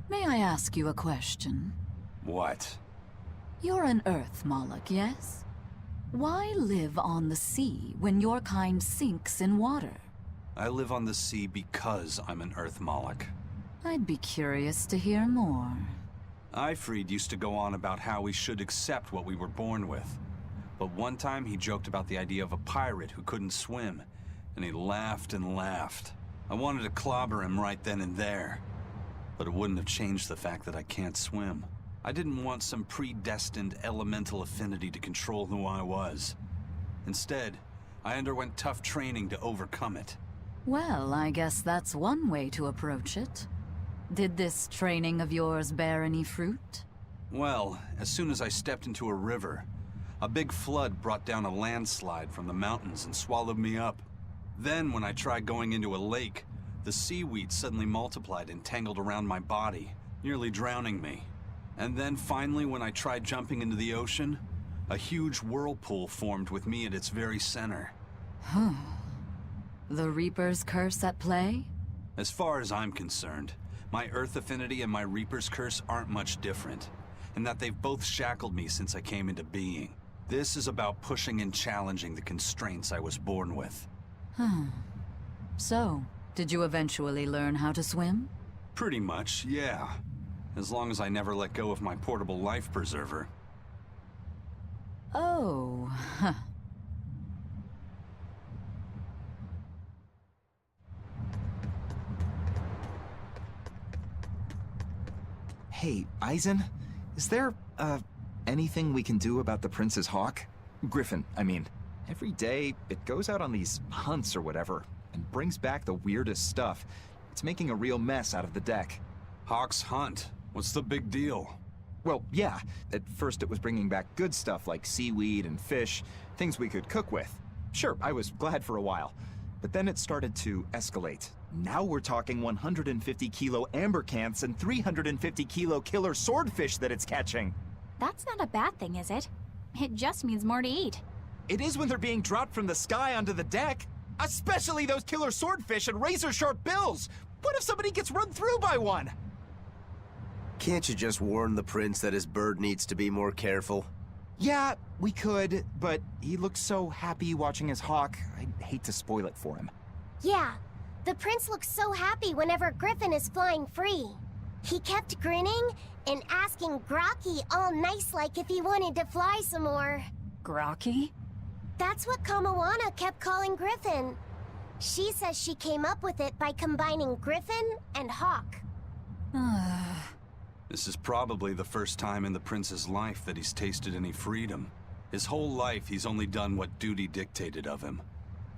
May I ask you a question? What? You're an Earth Moloch, yes? Why live on the sea when your kind sinks in water? I live on the sea because I'm an Earth Moloch. I'd be curious to hear more. Ifrid used to go on about how we should accept what we were born with. But one time he joked about the idea of a pirate who couldn't swim, and he laughed and laughed. I wanted to clobber him right then and there, but it wouldn't have changed the fact that I can't swim. I didn't want some predestined elemental affinity to control who I was. Instead, I underwent tough training to overcome it. Well, I guess that's one way to approach it. Did this training of yours bear any fruit? Well, as soon as I stepped into a river, a big flood brought down a landslide from the mountains and swallowed me up. Then, when I tried going into a lake, the seaweed suddenly multiplied and tangled around my body, nearly drowning me. And then finally, when I tried jumping into the ocean, a huge whirlpool formed with me at its very center. The Reaper's curse at play? As far as I'm concerned, my Earth affinity and my Reaper's curse aren't much different, in that they've both shackled me since I came into being. This is about pushing and challenging the constraints I was born with. So, did you eventually learn how to swim? Pretty much, yeah. As long as I never let go of my portable life preserver. Oh, Hey, Eisen, is there, anything we can do about the Prince's hawk? Griffin, I mean. Every day, it goes out on these hunts or whatever, and brings back the weirdest stuff. It's making a real mess out of the deck. Hawk's hunt? What's the big deal? Well, yeah. At first it was bringing back good stuff like seaweed and fish, things we could cook with. Sure, I was glad for a while. But then it started to escalate. Now we're talking 150-kilo ambercants and 350-kilo killer swordfish that it's catching. That's not a bad thing, is it? It just means more to eat. It is when they're being dropped from the sky onto the deck. Especially those killer swordfish and razor-sharp bills. What if somebody gets run through by one? Can't you just warn the prince that his bird needs to be more careful? Yeah, we could, but he looks so happy watching his hawk, I'd hate to spoil it for him. Yeah, the prince looks so happy whenever Griffin is flying free. He kept grinning and asking Grocky all nice-like if he wanted to fly some more. Grocky? That's what Kamawana kept calling Griffin. She says she came up with it by combining Griffin and Hawk. This is probably the first time in the prince's life that he's tasted any freedom. His whole life, he's only done what duty dictated of him.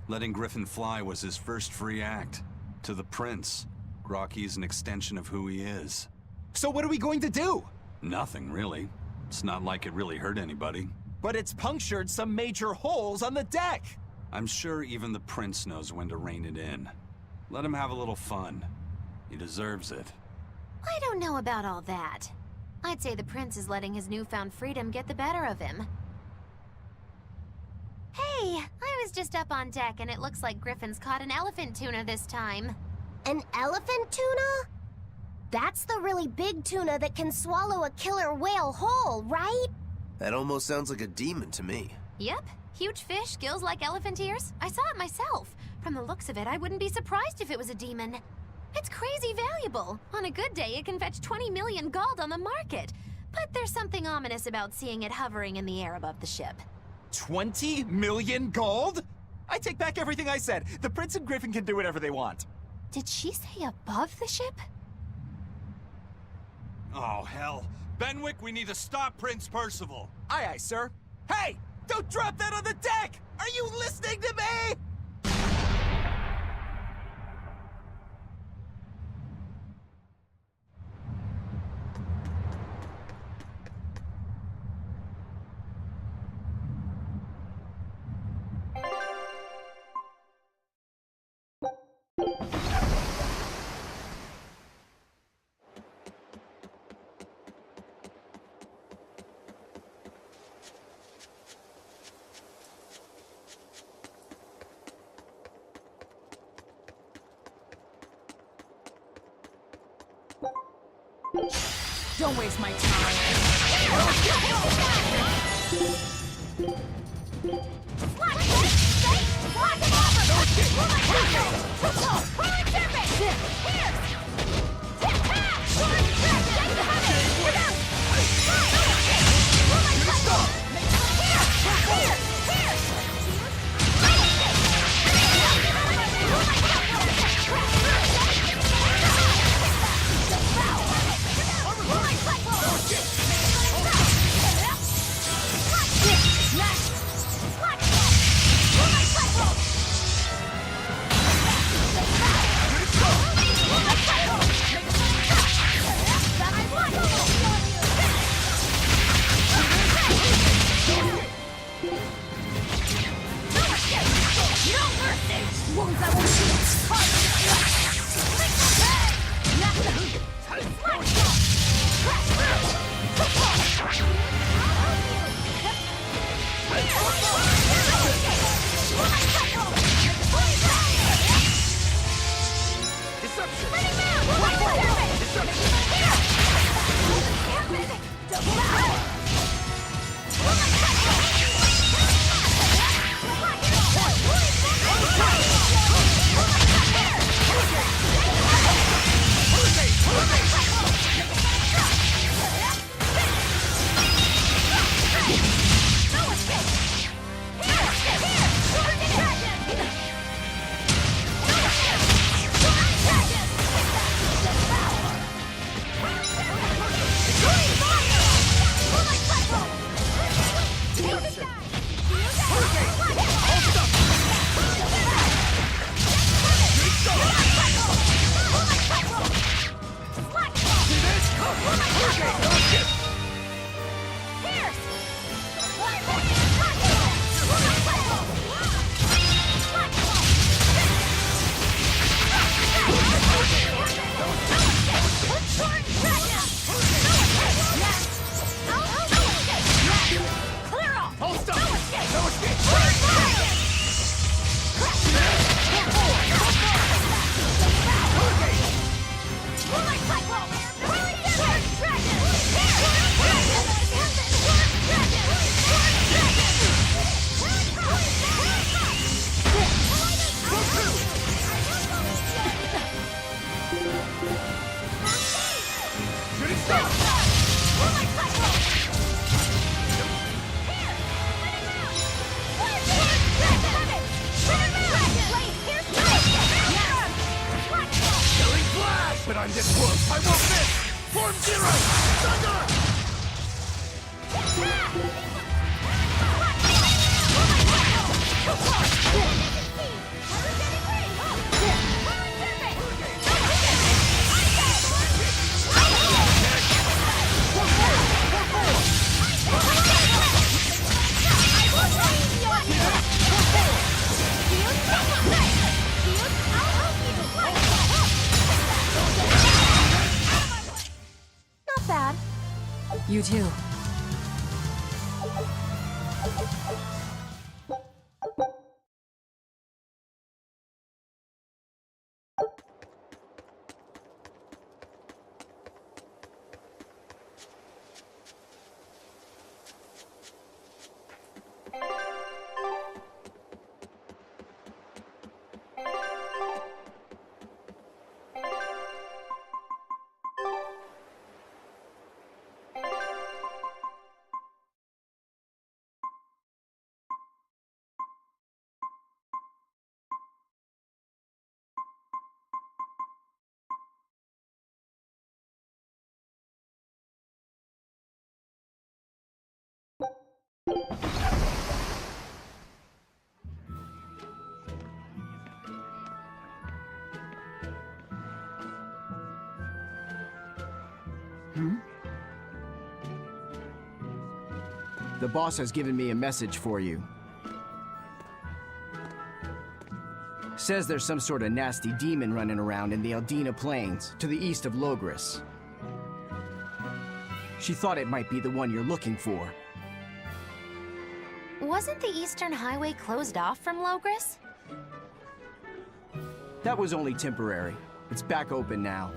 Letting Griffin fly was his first free act. To the prince, Grocky's an extension of who he is. So what are we going to do? Nothing, really. It's not like it really hurt anybody. But it's punctured some major holes on the deck! I'm sure even the prince knows when to rein it in. Let him have a little fun. He deserves it. I don't know about all that. I'd say the prince is letting his newfound freedom get the better of him. Hey, I was just up on deck and it looks like Griffin's caught an elephant tuna this time. An elephant tuna? That's the really big tuna that can swallow a killer whale whole, right? That almost sounds like a demon to me. Yep, huge fish, gills like elephant ears. I saw it myself. From the looks of it, I wouldn't be surprised if it was a demon. It's crazy valuable. On a good day, it can fetch 20 million gold on the market. But there's something ominous about seeing it hovering in the air above the ship. 20 million gold? I take back everything I said. The prince and Griffin can do whatever they want. Did she say above the ship? Oh, hell. Benwick, we need to stop Prince Percival. Aye, aye, sir. Hey! Don't drop that on the deck! Are you listening to me? Don't waste my time. But I'm this close, I won't miss! Form Zero! Thunder! Not bad. You too. The boss has given me a message for you. Says there's some sort of nasty demon running around in the Aldina Plains, to the east of Loegres. She thought it might be the one you're looking for. Wasn't the Eastern Highway closed off from Loegres? That was only temporary. It's back open now.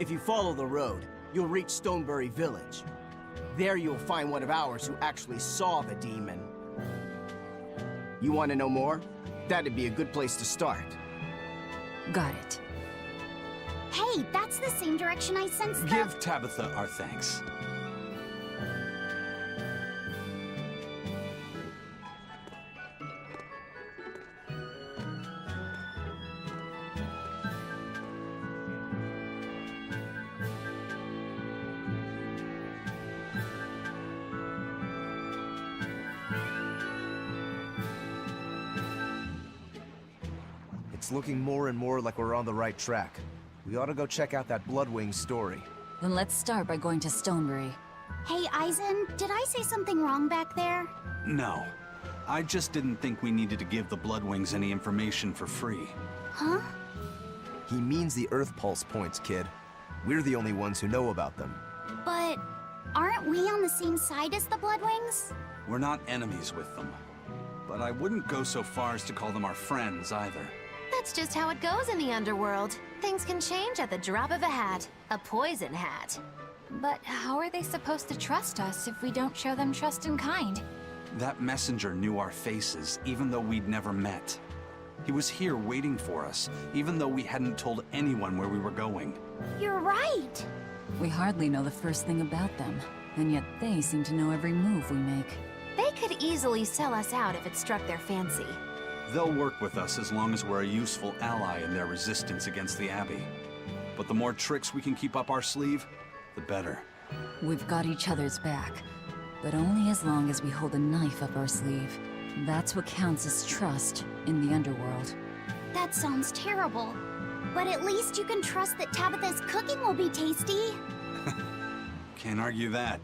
If you follow the road, you'll reach Stonebury Village. There you'll find one of ours who actually saw the demon. You want to know more? That'd be a good place to start. Got it. Hey, that's the same direction I sensed the... Give Tabitha our thanks. It's looking more and more like we're on the right track. We ought to go check out that Bloodwing story. Then let's start by going to Stonebury. Hey, Eisen, did I say something wrong back there? No. I just didn't think we needed to give the Bloodwings any information for free. Huh? He means the Earth Pulse points, kid. We're the only ones who know about them. But aren't we on the same side as the Bloodwings? We're not enemies with them. But I wouldn't go so far as to call them our friends either. That's just how it goes in the underworld. Things can change at the drop of a hat. A poison hat. But how are they supposed to trust us if we don't show them trust in kind? That messenger knew our faces, even though we'd never met. He was here waiting for us, even though we hadn't told anyone where we were going. You're right. We hardly know the first thing about them, and yet they seem to know every move we make. They could easily sell us out if it struck their fancy. They'll work with us as long as we're a useful ally in their resistance against the Abbey. But the more tricks we can keep up our sleeve, the better. We've got each other's back, but only as long as we hold a knife up our sleeve. That's what counts as trust in the underworld. That sounds terrible. But at least you can trust that Tabitha's cooking will be tasty. Can't argue that.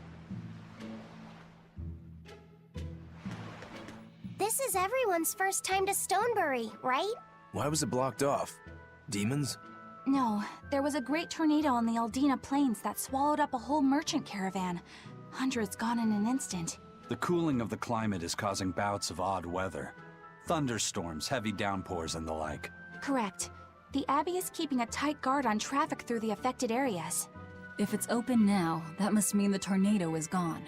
This is everyone's first time to Stonebury, right? Why was it blocked off? Demons? No, there was a great tornado on the Aldina Plains that swallowed up a whole merchant caravan. Hundreds gone in an instant. The cooling of the climate is causing bouts of odd weather. Thunderstorms, heavy downpours, and the like. Correct. The Abbey is keeping a tight guard on traffic through the affected areas. If it's open now, that must mean the tornado is gone.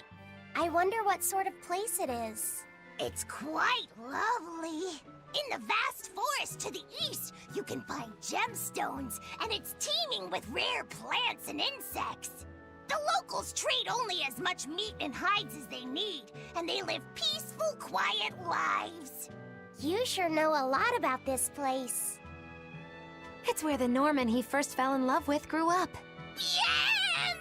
I wonder what sort of place it is. It's quite lovely. In the vast forest to the east, you can find gemstones, and it's teeming with rare plants and insects. The locals trade only as much meat and hides as they need, and they live peaceful, quiet lives. You sure know a lot about this place. It's where the Norman he first fell in love with grew up. Yeah!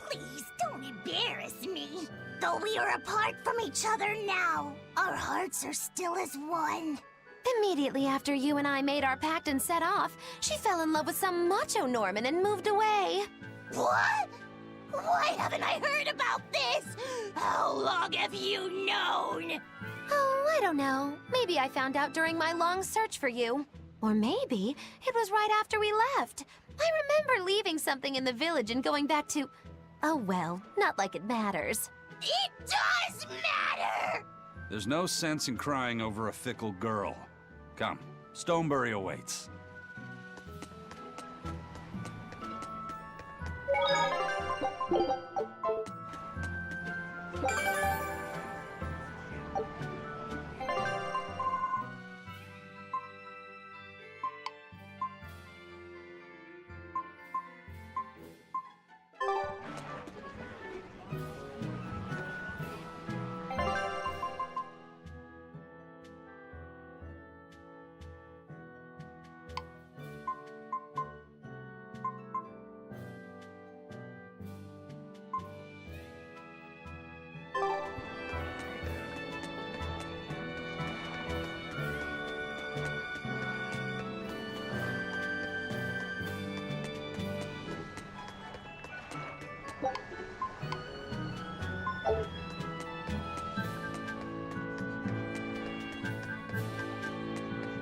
Please don't embarrass me. Though we are apart from each other now, our hearts are still as one. Immediately after you and I made our pact and set off, she fell in love with some macho Norman and moved away. What? Why haven't I heard about this? How long have you known? Oh, I don't know. Maybe I found out during my long search for you. Or maybe it was right after we left. I remember leaving something in the village and going back to... Oh well, not like it matters. It does matter! There's no sense in crying over a fickle girl. Come, Stonebury awaits.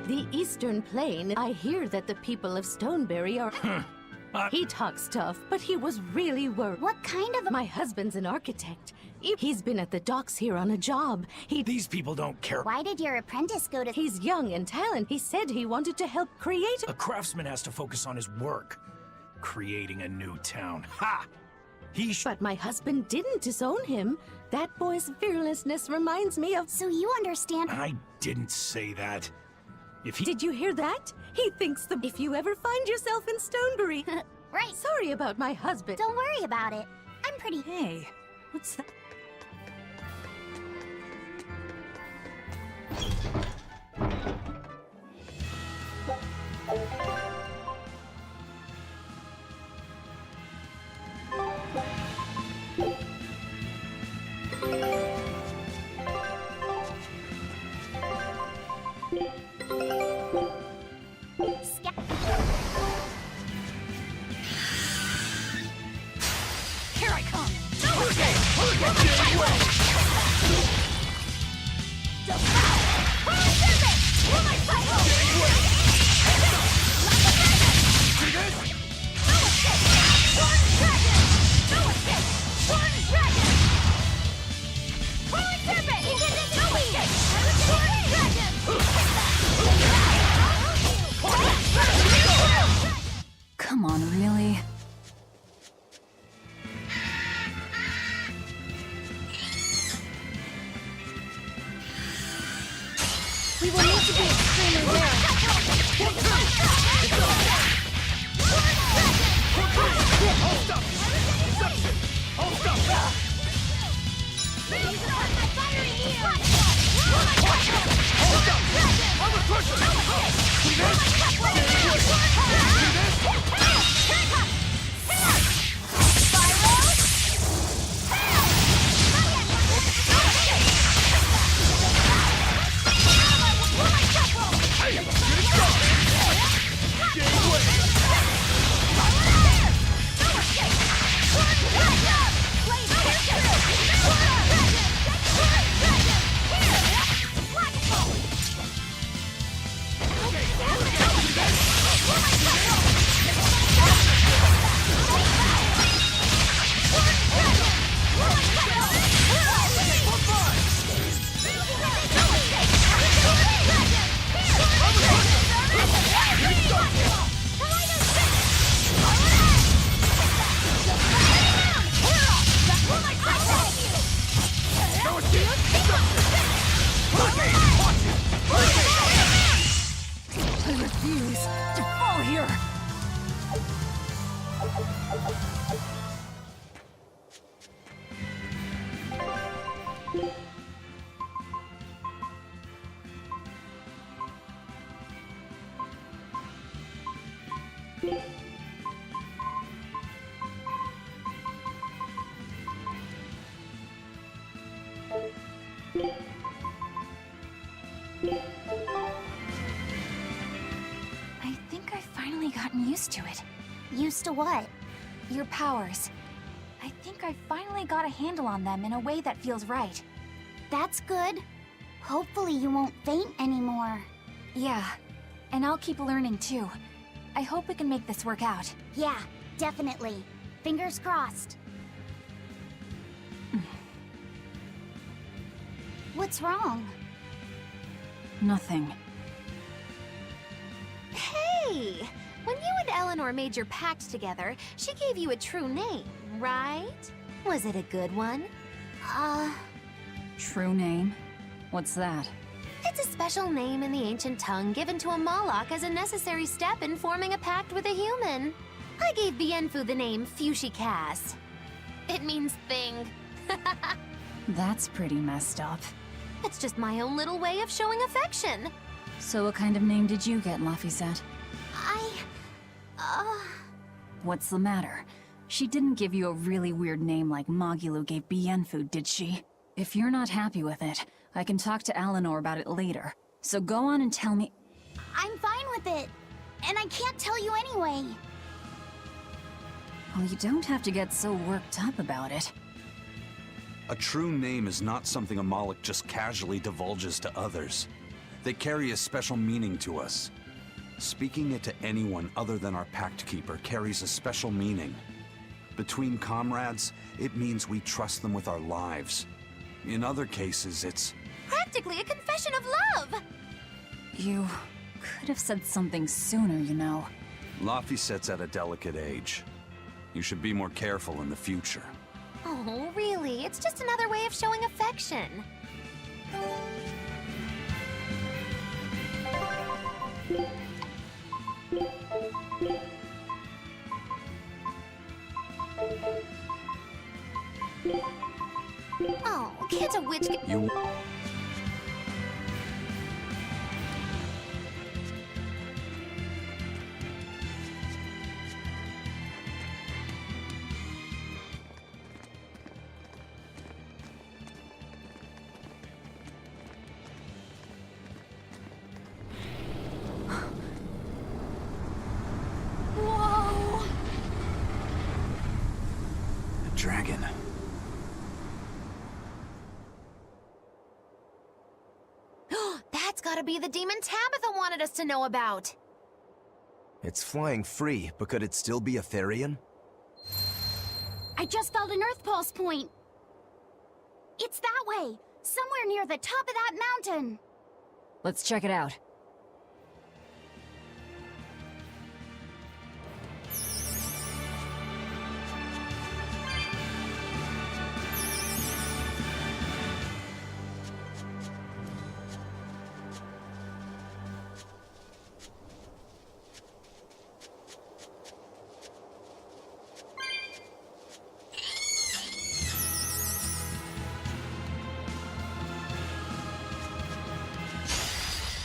The Eastern Plain, I hear that the people of Stonebury are... He talks tough, but he was really worried. What kind of... My husband's an architect. He's been at the docks here on a job. These people don't care. Why did your apprentice go to... He's young and talented. He said he wanted to help create... A craftsman has to focus on his work. Creating a new town. Ha! But my husband didn't disown him. That boy's fearlessness reminds me of... So you understand... I didn't say that. If he... Did you hear that? He thinks the... If you ever find yourself in Stonebury... Right. Sorry about my husband. Don't worry about it. I'm pretty... Hey, what's that? Here I come! Come on, really? We will need to be extremely rare. Hold up! Deception! Hold up! These are my fiery ears! Hold up! I'm a crusher! See this? See this? I refuse to fall here! I think I've finally gotten used to it. Used to what? Your powers. I think I finally got a handle on them in a way that feels right. That's good. Hopefully you won't faint anymore. Yeah, and I'll keep learning too. I hope we can make this work out. Yeah, definitely. Fingers crossed. What's wrong? Nothing. Hey! When you and Eleanor made your pact together, she gave you a true name, right? Was it a good one? True name? What's that? It's a special name in the ancient tongue given to a Moloch as a necessary step in forming a pact with a human. I gave Bienfu the name Fushicas. It means thing. That's pretty messed up. It's just my own little way of showing affection. So what kind of name did you get, Laphicet? What's the matter? She didn't give you a really weird name like Magilou gave Bienfu, did she? If you're not happy with it, I can talk to Eleanor about it later. So go on and tell me... I'm fine with it. And I can't tell you anyway. Well, you don't have to get so worked up about it. A true name is not something a Moloch just casually divulges to others. They carry a special meaning to us. Speaking it to anyone other than our Pact Keeper carries a special meaning. Between comrades, it means we trust them with our lives. In other cases, it's... Practically a confession of love! You could have said something sooner, you know. Laphicet's at a delicate age. You should be more careful in the future. Oh, really? It's just another way of showing affection. Oh, can't a witch get... You... Whoa! A dragon. That's gotta be the demon Tabitha wanted us to know about. It's flying free, but could it still be a Therian? I just felt an Earth Pulse point. It's that way, somewhere near the top of that mountain. Let's check it out.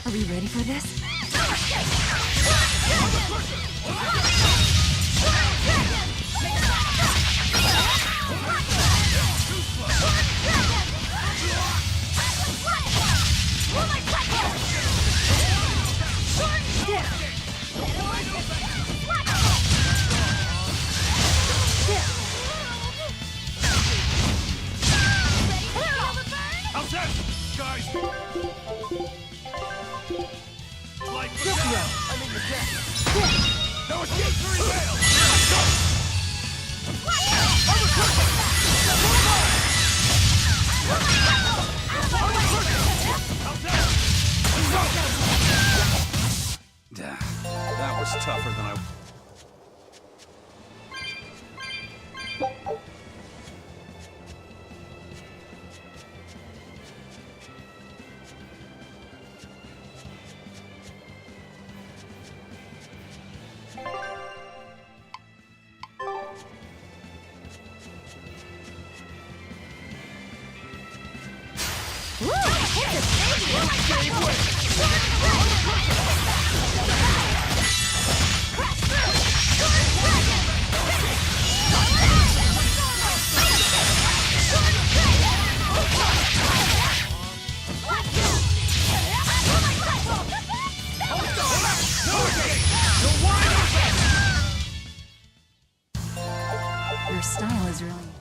Are we ready for this? How's that, guys? Like I'm in your debt. No escape to prevail. That was tougher than I... Your style is really...